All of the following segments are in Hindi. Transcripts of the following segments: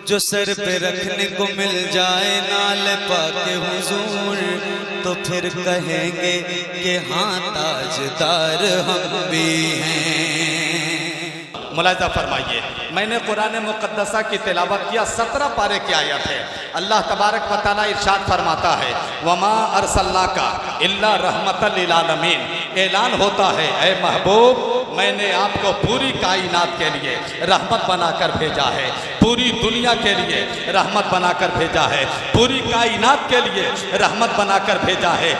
जो सर पे रखने को मिल जाए नाल पाके हुजूर, तो फिर कहेंगे कि हाँ ताजदार हम भी हैं। मुलाजा फरमाइए, मैंने कुरान मुक़द्दसा की तिलावत किया, 17 पारे की आयत है। अल्लाह तबारक व तआला इरशाद फरमाता है, वमा अरसलनाका इल्ला रहमतल लिल आलमीन। ऐलान होता है, ऐ महबूब मैंने आपको पूरी कायनात के लिए रहमत बनाकर भेजा है, पूरी दुनिया के लिए रहमत बनाकर भेजा है, पूरी कायनात के लिए रहमत बनाकर भेजा है।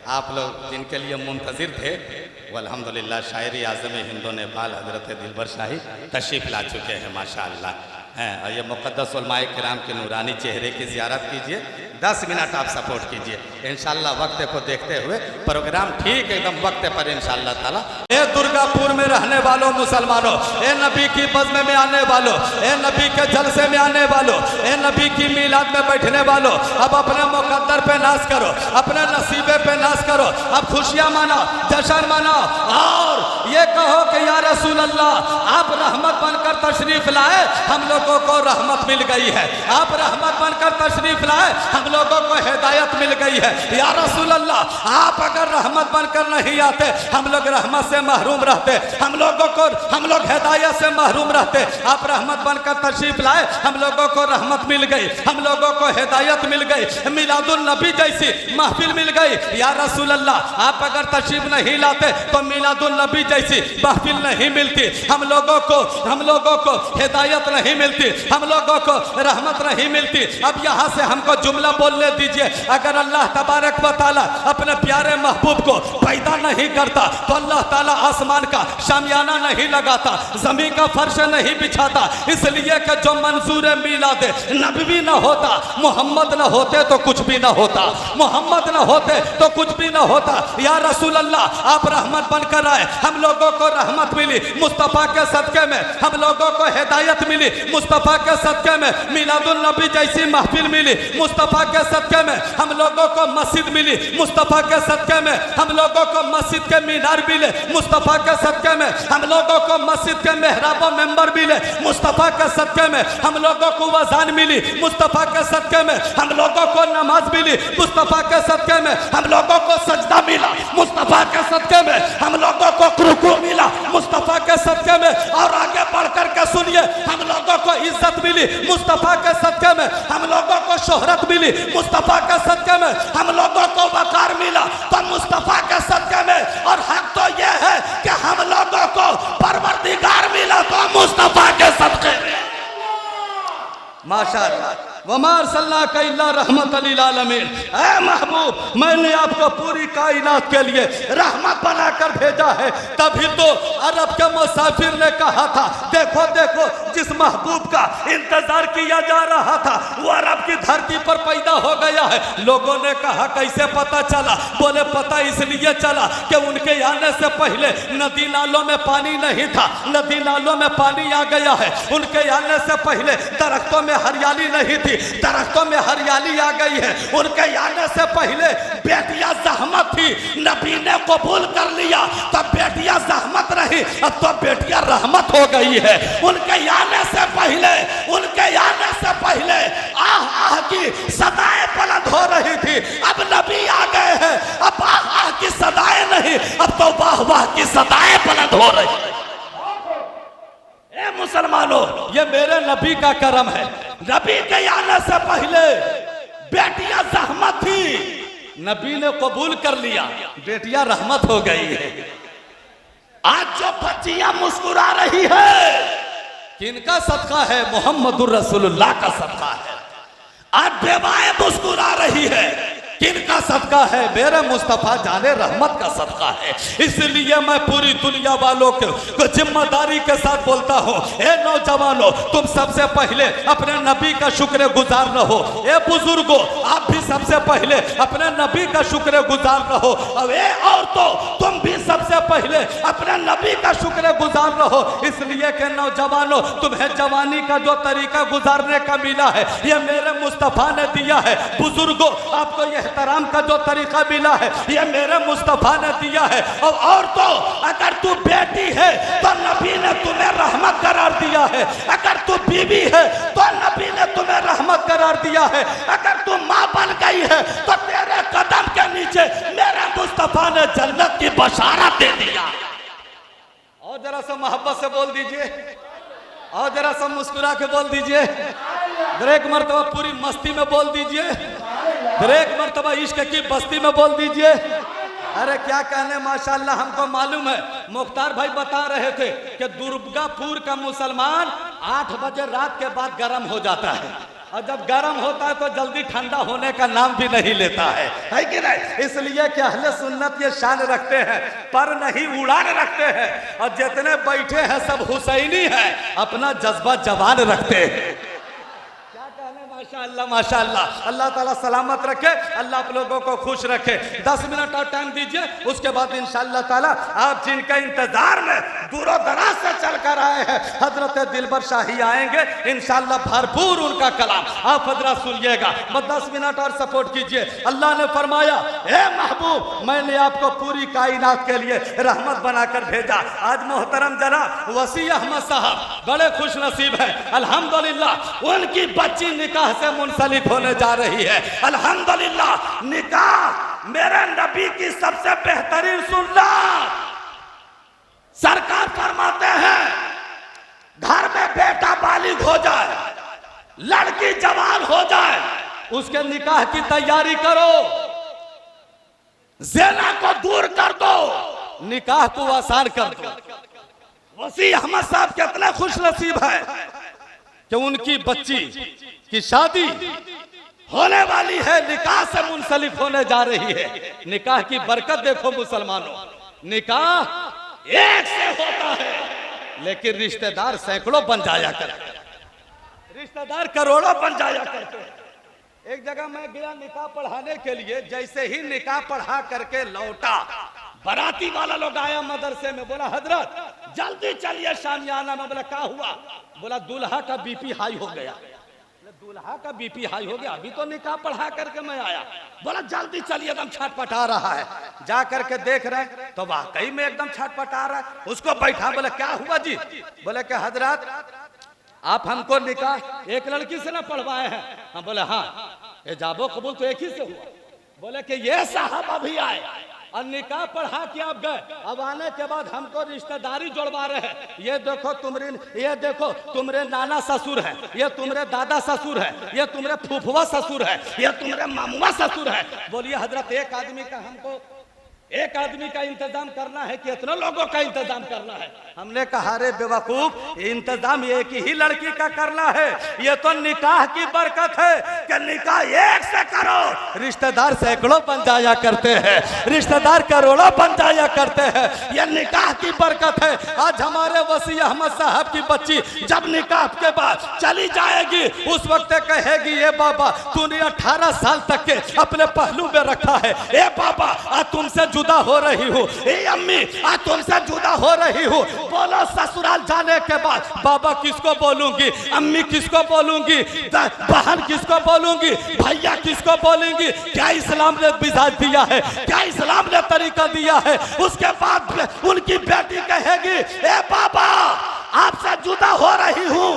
आप लोग जिनके लिए मुंतज़िर थे वो अल्हम्दुलिल्लाह शायरी आज़म हिंदो नेपाल हज़रत दिलबर शाही तशरीफ़ ला चुके हैं माशाअल्लाह हैं। और ये मुक़द्दस उलमाए किराम के नूरानी चेहरे की ज़ियारत कीजिए। 10 मिनट आप सपोर्ट कीजिए इंशाअल्लाह। वक्त को देखते हुए प्रोग्राम ठीक एकदम वक्त पर इंशाअल्लाह ताला। ए दुर्गापुर में रहने वालों मुसलमानों, ए नबी की बज़्म में आने वालों, ए नबी के जलसे में आने वालों, ए नबी की मीलाद में बैठने वालों, अब अपने मुक़द्दर पे नाज करो, अपने नसीबे पे नाज करो, अब खुशियाँ मनाओ, जश्न मनाओ और ये कहो कि या रसूल अल्लाह आप रहमत बनकर तशरीफ लाए, हम लोगों को रहमत मिल गई है। आप रहमत बनकर तशरीफ लाए, हम लोगों को हिदायत मिल गई है। या रसूल अल्लाह आप अगर रहमत बनकर नहीं आते, हम लोग रहमत से महरूम रहते, हम लोग हिदायत से महरूम रहते। आप रहमत बनकर तशरीफ लाए, हम लोगों को रहमत मिल गई, हम लोगों को हिदायत मिल गई, मिलादुल नबी जैसी महफिल मिल गई। या रसूल अल्लाह आप अगर तशरीफ नहीं लाते तो मिलादुल नबी जैसी महफिल नहीं मिलती, हम लोगों को हिदायत नहीं मिलती, हम लोगों को रहमत नहीं मिलती। अब यहाँ से हमको जुमला बोलने दीजिए, अगर अल्लाह तबारक व तआला अपने प्यारे महबूब को पैदा नहीं करता तो अल्लाह ताला आसमान का शामियाना नहीं लगाता, जमीन का फर्श नहीं बिछाता, इसलिए कि जो मंजूर मिलाद नबी न होता, मोहम्मद न होते तो कुछ भी न होता, मोहम्मद न होते तो कुछ भी न होता। या रसूल अल्लाह आप रहमत बनकर आए, हम लोगों को रहमत मिली मुस्तफ़ा के सदक़े में, हम लोगों को हिदायत मिली मुस्तफ़ा के सदक़े में, मिलादुल नबी जैसी महफिल मिली मुस्तफ़ा के सदक़े में, हम लोगों को मस्जिद मिली मुस्तफ़ा के सदक़े में, हम लोगों को मस्जिद के मीनार मिले मुस्तफ़ा के सदक़े में, हम लोगों को मस्जिद के मेहराब मेंबर मिले मुस्तफ़ा के सदक़े में, हम लोगों को वज़ान मिली मुस्तफ़ा के सदक़े में, हम लोगों को नमाज मिली मुस्तफ़ा के सदक़े में, हम लोगों को सजदा मिला मुस्तफ़ा के सदक़े में, हम लोगों को रुकू मिला मुस्तफ़ा के सदक़े में। और आगे बढ़ कर के सुनिए, हम लोगों को इज्जत मिली मुस्तफ़ा के सदक़े में, हम लोगों को शोहरत मिली मुस्तफ़ा के सदक़े में, हम लोगों को वक़ार मिला तो मुस्तफ़ा के सदक़े में। और हक तो यह है कि हम लोगों को परवरदिगार मिला तो मुस्तफ़ा के सदक़े में। माशाअल्लाह। वमा अरसलनाका इल्ला रहमतल लिल आलमीन। ऐ महबूब मैंने आपको पूरी कायनात के लिए रहमत बनाकर भेजा है। तभी तो अरब के मुसाफिर ने कहा था, देखो देखो जिस महबूब का इंतजार किया जा रहा था वो अरब की धरती पर पैदा हो गया है। लोगों ने कहा कैसे पता चला? बोले पता इसलिए चला कि उनके आने से पहले नदी नालों में पानी नहीं था, नदी नालों में पानी आ गया है। उनके आने से पहले दरख्तों में हरियाली नहीं थी, दरख्तों में हरियाली आ गई है। उनके आने से पहले बेटियां जहमत थी, नबी ने कबूल कर लिया तब बेटियां जहमत रही, अब तो बेटियां रहमत हो गई है। उनके आने से पहले आह आह की सदाएं बुलंद हो रही थी, अब नबी आ गए हैं, अब आह आह की सदाएं नहीं, अब तो वाह वाह की सदाएं बुलंद हो रही है। मुसलमानों ये मेरे नबी का करम है। नबी के आने से पहले बेटियां रहमत थी, नबी ने कबूल कर लिया, बेटियां रहमत हो गई है। आज जो बच्चियां मुस्कुरा रही है किनका सदका है? मोहम्मदुर रसूलुल्लाह का सदका है। आज बेवाएं मुस्कुरा रही है किनका सदका है? मेरे मुस्तफ़ा जाने रहमत का सदका है। इसलिए मैं पूरी दुनिया वालों को जिम्मेदारी के साथ बोलता हूँ, ए नौजवानों तुम सबसे पहले अपने नबी का शुक्र गुजार रहो। ए बुजुर्गों आप भी सबसे पहले अपने नबी का शुक्र गुजार रहो। अब ए औरतों तुम भी सबसे पहले अपने नबी का शुक्र गुजार रहो। इसलिए कि नौजवानों तुम्हें जवानी का जो तरीका गुजारने का मिला है ये मेरे मुस्तफ़ा ने दिया है। बुजुर्गों आपको यह एहतराम का जो तरीका मिला है ये मेरे मुस्तफ़ा ने दिया है। और तो अगर तू बेटी है तो नबी ने तुम्हें रहमत करार दिया है, अगर तू बीवी है तो नबी करार दिया है। अगर तू माँ बन गई है तो तेरे कदम के नीचे मेरे मुस्तफा ने जन्नत की बशारत दे दिया। और जरा सा मोहब्बत से बोल दीजिए, और जरा सा मुस्कुरा के बोल दीजिए, एक मर्तबा पूरी मस्ती में बोल दीजिए, एक मर्तबा इश्क की बस्ती में बोल दीजिए। अरे क्या कहने, माशाल्लाह। हमको मालूम है, मुख्तार भाई बता रहे थे कि दुर्गापुर का मुसलमान 8 बजे रात के बाद गर्म हो जाता है, और जब गर्म होता है तो जल्दी ठंडा होने का नाम भी नहीं लेता है कि नहीं? इसलिए कि अहले सुन्नत ये शान रखते हैं, पर नहीं उड़ान रखते हैं, और जितने बैठे हैं सब हुसैनी हैं, अपना जज्बा जवान रखते हैं। क्या कहने, माशाअल्लाह माशाअल्लाह। अल्लाह ताला सलामत रखे, अल्लाह आप लोगों को खुश रखे। 10 मिनट और टाइम दीजिए, उसके बाद इंशाअल्लाह ताला आप जिनका इंतजार में दूरों दराज से चल कर आए हैं, हजरत दिलबर शाही आएंगे इंशाअल्लाह, भरपूर उनका कलाम आप हजरत सुनिएगा। बस 10 मिनट और सपोर्ट कीजिए। अल्लाह ने फरमाया, ए महबूब, मैंने आपको पूरी कायनात के लिए रहमत बनाकर भेजा। आज मोहतरम जना वसी अहमद साहब बड़े खुश नसीब है, अल्हम्दुलिल्लाह। उनकी बच्ची निकाह से मुंसलिक होने जा रही है, अल्हम्दुलिल्लाह। निकाह मेरे नबी की सबसे बेहतरीन सुन्नत। सरकार फरमाते हैं, घर में बेटा बालिग हो जाए, लड़की जवान हो जाए, उसके निकाह की तैयारी करो, ज़िना को दूर कर दो, निकाह को आसान कर दो। वसी अहमद साहब कितने खुश नसीब है कि उनकी बच्ची की शादी होने वाली है, निकाह से मुंसलिक होने जा रही है। निकाह की बरकत देखो मुसलमानों, निकाह एक से होता है, लेकिन रिश्तेदार सैकड़ों बन जाया करते हैं, रिश्तेदार करोड़ों बन जाया करते हैं। एक जगह मैं गया निकाह पढ़ाने के लिए, जैसे ही निकाह पढ़ा करके लौटा, बाराती वाला लोग आया मदरसे में, बोला हजरत जल्दी चलिए शामियाना में। बोला क्या हुआ? बोला दूल्हा का बीपी हाई हो गया। दूल्हा का बीपी हाई हो गया, अभी तो निकाह पढ़ा करके मैं आया। बोला जल्दी चलिए, एकदम छटपटा रहा है। जा करके देख रहे तो वाकई में एकदम छटपटा रहा है। उसको बैठा, बोले क्या हुआ जी? बोले कि हजरत आप हमको निकाह एक लड़की से ना पढ़वाए हैं? हाँ। बोले हाँ। एजाबो कबूल तो एक ही से हुआ। बोले कि ये साहब अभी आए और निकाह पढ़ा के आप गए, अब आने के बाद हमको रिश्तेदारी जोड़वा रहे हैं। ये देखो तुम्हारे नाना ससुर है, ये तुम्हारे दादा ससुर है, ये तुम्हारे फूफुआ ससुर है, ये तुम्हारे मामुआ ससुर है। बोलिए हजरत एक आदमी का इंतजाम करना है कि इतने लोगों का इंतजाम करना है? हमने कहा रे बेवकूफ, इंतजाम एक ही लड़की का करना है। ये तो निकाह की बरकत है कि निकाह एक से करो, रिश्तेदार सैकड़ों बन जाया करते हैं, रिश्तेदार करोड़ों बन जाया करते हैं। ये निकाह की बरकत है। आज हमारे वसी अहमद साहब की बच्ची जब निकाह के बाद चली जाएगी, उस वक्त कहेगी, ए बाबा तूने 18 साल तक के अपने पहलू में रखा है, ए बाबा आज तुमसे जुदा हो रही हूँ, ए अम्मी आज तुमसे जुदा हो रही हूँ। बोलो ससुराल जाने के बाद बाबा किसको बोलूंगी, अम्मी किसको बोलूंगी, बहन किसको बोलूंगी, भैया किसको बोलूंगी? क्या इस्लाम ने मिजाज दिया है, क्या इस्लाम ने तरीका दिया है? उसके बाद उनकी बेटी कहेगी, ए बाबा आपसे जुदा हो रही हूँ,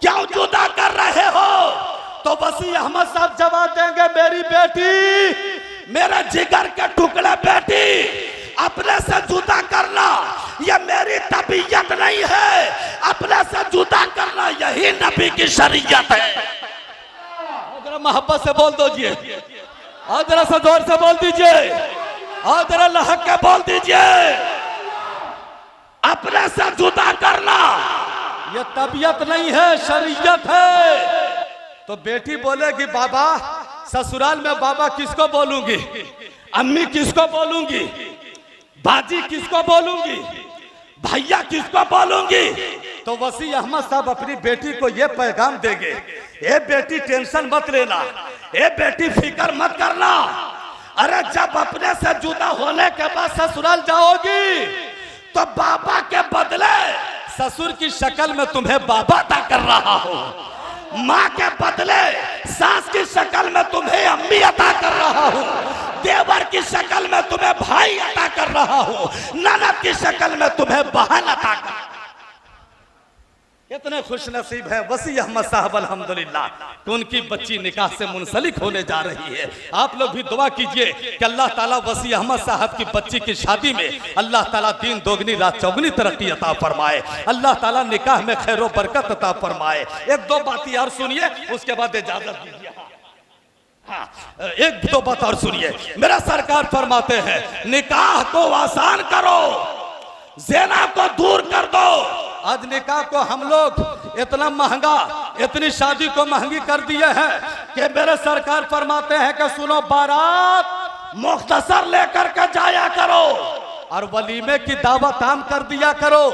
क्यों जुदा कर रहे हो? तो वसी अहमद साहब जवाब देंगे, मेरी बेटी, मेरा जिगर के टुकड़े बेटी, अपने से जुदा करना यह मेरी तबीयत नहीं है, अपने से जुदा करना यही नबी की शरीयत है। जरा मोहब्बत से बोल दीजिए, और जरा सा जोर से बोल दीजिए, और जरा लहक के बोल दीजिए, अपने से जुदा करना यह तबीयत नहीं है, शरीयत है। तो बेटी बोलेगी, बाबा ससुराल में बाबा किसको बोलूंगी, अम्मी किसको बोलूंगी, बाजी किसको बोलूंगी, भैया किसको बोलूंगी? तो वसी अहमद साहब अपनी बेटी को यह पैगाम देंगे, ए बेटी टेंशन मत लेना, ए बेटी फिक्र मत करना। अरे जब अपने से जुदा होने के बाद ससुराल जाओगी तो बाबा के बदले ससुर की शक्ल में तुम्हें बाबा अता कर रहा हूं, माँ के बदले सास की शक्ल में तुम्हें अम्मी अता कर रहा हूँ, देवर की शक्ल में तुम्हें भाई अता कर रहा हूँ, ननद की शक्ल में तुम्हें बहन अता कर। कितने खुश नसीब है वसी अहमद साहब अल्हम्दुलिल्लाह कि उनकी बच्ची निकाह से मुंसलिक होने जा रही है। आप लोग भी दुआ कीजिए कि अल्लाह ताला वसी अहमद साहब की बच्ची की शादी में अल्लाह ताला दिन दोगुनी रात चौगुनी तरक्की अता फरमाए, अल्लाह ताला निकाह में खैर व बरकत अता फरमाए। एक दो बातें और सुनिए, उसके बाद इजाजत दीजिए। हाँ, एक दो बात और सुनिए। मेरा सरकार फरमाते हैं निकाह को आसान करो, ज़िना को दूर कर दो। आज निकाह को हम लोग इतना महंगा, इतनी शादी को महंगी कर दिए हैं कि मेरे सरकार फरमाते हैं कि सुनो, बारात मुख्तसर लेकर के जाया करो और वलीमे की दावत आम कर दिया करो।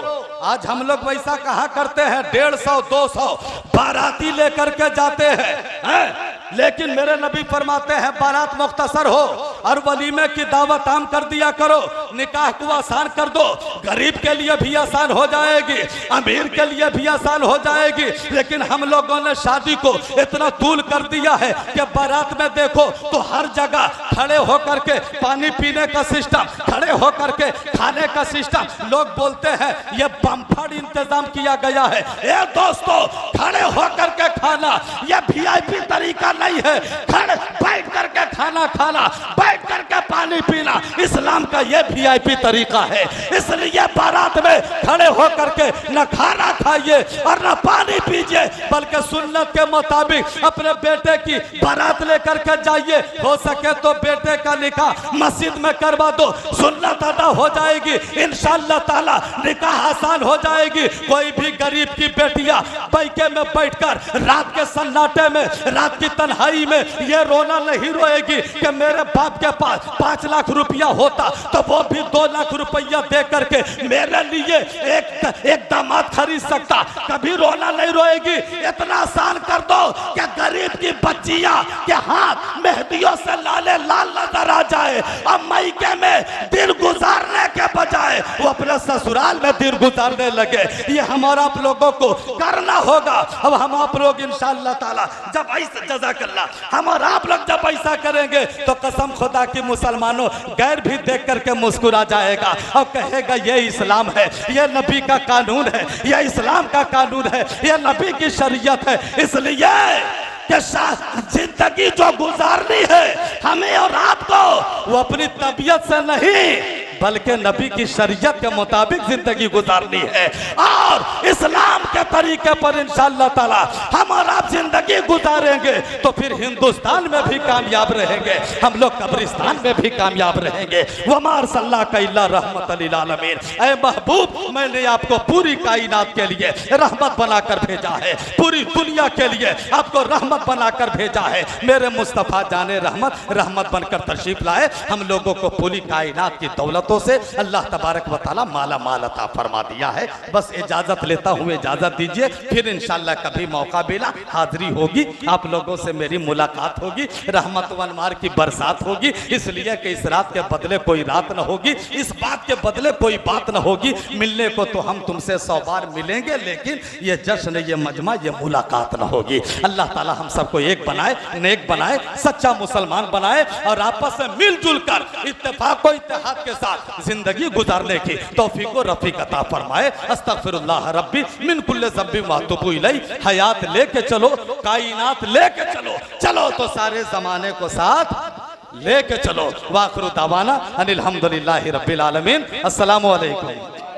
आज हम लोग वैसा कहा करते हैं, 150 200 बाराती लेकर के जाते हैं, लेकिन मेरे नबी फरमाते हैं बारात मुख्तसर हो और वलीमे की दावत आम कर दिया करो। निकाह को आसान कर दो, गरीब के लिए भी आसान हो जाएगी, अमीर के लिए भी आसान हो जाएगी। लेकिन हम लोगों ने शादी को इतना तूल कर दिया है कि बारात में देखो तो हर जगह खड़े होकर के पानी पीने का सिस्टम, खड़े होकर के खाने का सिस्टम। लोग बोलते हैं ये बम्फर इंतजाम किया गया है। ए दोस्तों, खड़े होकर के खाना ये VIP तरीका नहीं है। खड़े बैठ करके खाना खाना, बैठ करके पानी पीना इस्लाम का ये VIP तरीका है। इसलिए बारात में खड़े होकर के न खाना खाइए और न पानी पीजिए, बल्कि सुन्नत के मुताबिक अपने बेटे की बारात लेकर के जाइए। हो सके तो बेटे का निकाह मस्जिद में करवा दो, सुन्नत अदा हो जाएगी, इंशाअल्लाह ताला निकाह आसान हो जाएगी। कोई भी गरीब की बेटियां बैके में बैठकर रात के सन्नाटे में, रात की तन्हाई में ये रोना नहीं रोएगी कि मेरे बाप के पास 5 लाख रुपया होता तो वो भी 2 लाख रुपया दे करके मेरे लिए एक दामाद खरीद सकता। कभी रोना नहीं रोएगी। इतना आसान कर दो कि गरीब की बच्चियां के हाथ मेहंदियों से लाले लाल नजर आ जाए। अब मायके में दिन गुजारने के बजाय वो अपने ससुराल में दिन गुजारने लगे। ये हमारा आप लोगों को करना होगा। अब हम आप लोग इंशाअल्लाह ताला जब ऐसा जज़ाकल्लाह, हम और आप लोग जब ऐसा करेंगे तो कसम खुदा की मुसलमानों गैर भी देख करके मुस्कुरा जाएगा और कहेगा ये इस्लाम है, ये नबी का कानून है, ये इस्लाम का कानून है, ये नबी की शरीयत है। इसलिए कि जिंदगी जो गुजारनी है हमें और आपको, वो अपनी तबीयत से नहीं बल्कि नबी की शरीयत के मुताबिक जिंदगी गुजारनी है। और इस्लाम के तरीके पर इंशाअल्लाह ताला हम और आप जिंदगी गुजारेंगे तो फिर हिंदुस्तान में भी कामयाब रहेंगे, हम लोग कब्रिस्तान में भी कामयाब रहेंगे। वमा अरसलनाका इल्ला रहमतल लिल आलमीन। ऐ महबूब, मैंने आपको पूरी कायनात के लिए रहमत बनाकर भेजा है, पूरी दुनिया के लिए आपको रहमत बनाकर भेजा है। मेरे मुस्तफ़ा जाने रहमत बनकर तशरीफ लाए। हम लोगों को पूरी कायनात की दौलत से अल्लाह तबारक व तआला माला माल अता फरमा दिया है। बस इजाजत लेता हूँ, इजाजत दीजिए, फिर इंशाअल्लाह कभी मौका मिला हाजिरी होगी, आप लोगों से मेरी मुलाकात होगी, रहमत व अनवार की बरसात होगी। इसलिए कि इस रात के बदले कोई रात न होगी, इस बात के बदले कोई बात न होगी। मिलने को तो हम तुमसे 100 बार मिलेंगे, लेकिन ये जश्न, ये मजमा, ये मुलाकात न होगी। अल्लाह ताला हम सबको एक बनाए, नेक बनाए, सच्चा मुसलमान बनाए और आपस में मिलजुल कर इत्तेफाक व इत्तेहाद के साथ जिंदगी गुजारने की तौफीक व रफीक अता फरमाए। अस्तगफिरुल्लाह रब्बी मिन कुल्li ज़ंबि व अतूबु इलैह। हयात लेके चलो, कायनात लेके चलो, चलो तो सारे जमाने को साथ लेके चलो। वाखिरु दावाना अनिल हम्दुलिल्लाहि रब्बिल आलमीन। अस्सलामु अलैकुम।